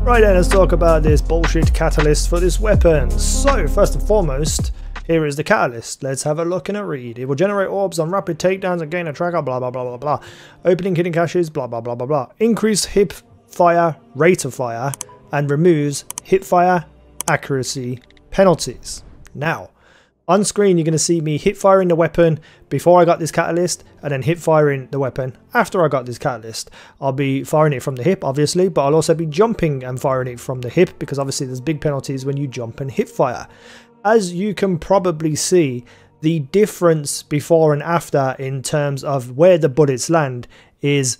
Right then, let's talk about this bullshit catalyst for this weapon. So, first and foremost, here is the catalyst. Let's have a look and a read. It will generate orbs on rapid takedowns and gain a tracker, blah blah blah blah blah. Opening hidden caches, blah blah blah blah blah. Increase hip fire, rate of fire, and removes hip fire accuracy penalties. Now, on screen you're going to see me hip firing the weapon before I got this catalyst, and then hip firing the weapon after I got this catalyst. I'll be firing it from the hip obviously, but I'll also be jumping and firing it from the hip, because obviously there's big penalties when you jump and hip fire. As you can probably see, the difference before and after in terms of where the bullets land is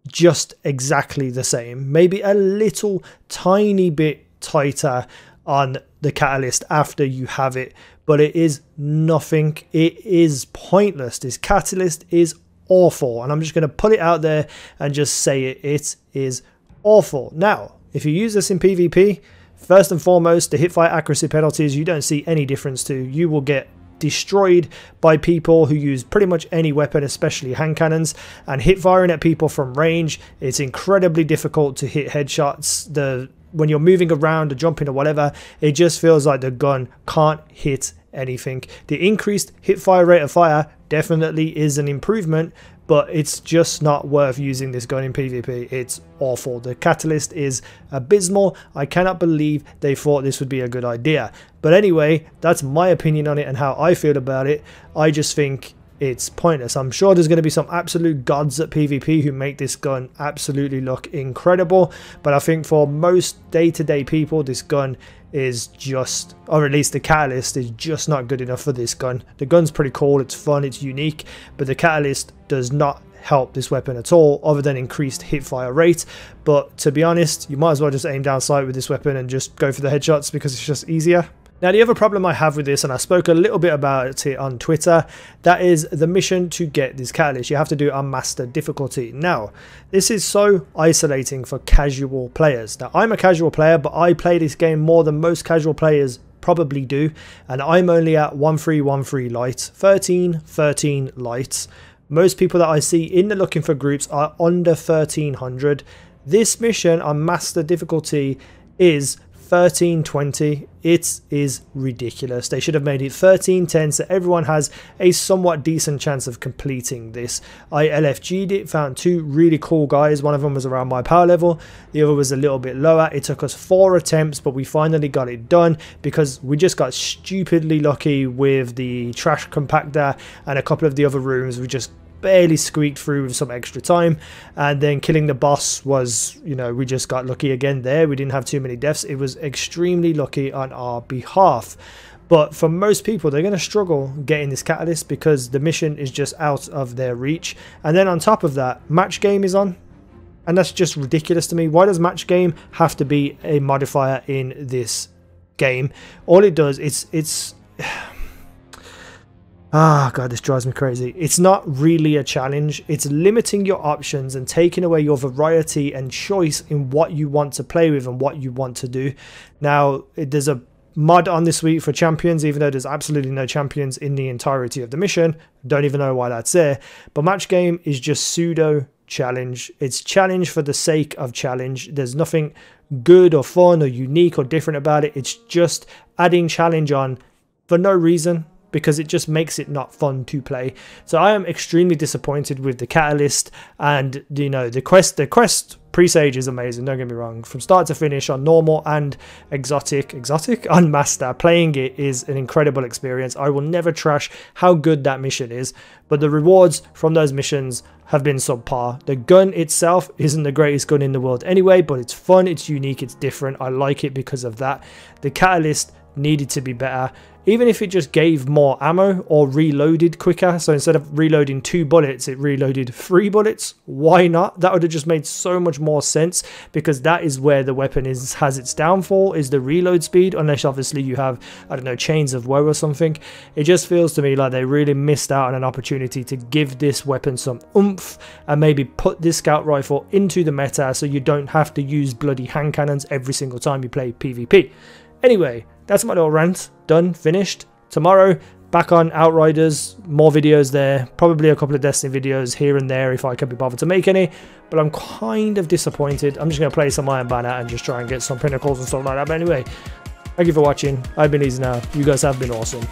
just exactly the same. Maybe a little tiny bit tighter on the catalyst after you have it, but it is nothing. It is pointless. This catalyst is awful, and I'm just going to put it out there and just say it. It is awful. Now, if you use this in PvP, first and foremost, the hipfire accuracy penalties you don't see any difference to. You will get destroyed by people who use pretty much any weapon, especially hand cannons, and hip firing at people from range, it's incredibly difficult to hit headshots. When you're moving around or jumping or whatever, it just feels like the gun can't hit anything. The increased hip fire rate of fire definitely is an improvement, but it's just not worth using this gun in PvP. It's awful. The catalyst is abysmal. I cannot believe they thought this would be a good idea. But anyway, that's my opinion on it and how I feel about it. I just think it's pointless. I'm sure there's going to be some absolute gods at PvP who make this gun absolutely look incredible, but I think for most day-to-day people, this gun is just, or at least the catalyst is just not good enough for this gun. The gun's pretty cool, it's fun, it's unique, but the catalyst does not help this weapon at all, other than increased hip fire rate. But to be honest, you might as well just aim down sight with this weapon and just go for the headshots, because it's just easier. Now, the other problem I have with this, and I spoke a little bit about it on Twitter, that is the mission to get this catalyst. You have to do it on master difficulty. Now, this is so isolating for casual players. Now, I'm a casual player, but I play this game more than most casual players probably do, and I'm only at 1313 light, 1313 lights. Most people that I see in the looking for groups are under 1300. This mission on master difficulty is 1320. It is ridiculous. They should have made it 1310 so everyone has a somewhat decent chance of completing this. I LFG'd it, found two really cool guys. One of them was around my power level, the other was a little bit lower. It took us 4 attempts, but we finally got it done because we just got stupidly lucky with the trash compactor and a couple of the other rooms. We just barely squeaked through with some extra time, and then killing the boss was, you know, we just got lucky again there. We didn't have too many deaths. It was extremely lucky on our behalf. But for most people, they're going to struggle getting this catalyst because the mission is just out of their reach. And then on top of that, match game is on, and that's just ridiculous to me. Why does match game have to be a modifier in this game? All it does, it's ah, God, this drives me crazy. It's not really a challenge. It's limiting your options and taking away your variety and choice in what you want to play with and what you want to do. Now, there's a mod on this week for champions, even though there's absolutely no champions in the entirety of the mission. Don't even know why that's there. But match game is just pseudo challenge. It's challenge for the sake of challenge. There's nothing good or fun or unique or different about it. It's just adding challenge on for no reason, because it just makes it not fun to play. So I am extremely disappointed with the catalyst, and you know, the quest presage is amazing, don't get me wrong. From start to finish on normal and exotic on master, playing it is an incredible experience. I will never trash how good that mission is, but the rewards from those missions have been subpar. The gun itself isn't the greatest gun in the world anyway, but it's fun, it's unique, it's different. I like it because of that. The catalyst needed to be better, even if it just gave more ammo or reloaded quicker. So instead of reloading 2 bullets, it reloaded 3 bullets. Why not? That would have just made so much more sense, because that is where the weapon has its downfall, is the reload speed, unless obviously you have, I don't know, chains of woe or something. It just feels to me like they really missed out on an opportunity to give this weapon some oomph and maybe put this scout rifle into the meta so you don't have to use bloody hand cannons every single time you play PvP. Anyway, that's my little rant. Done, finished. Tomorrow, Back on Outriders, more videos there, probably a couple of Destiny videos here and there if I can be bothered to make any, but I'm kind of disappointed. I'm just going to play some Iron Banner and just try and get some pinnacles and stuff like that. But anyway, thank you for watching. I've been easynow. You guys have been awesome.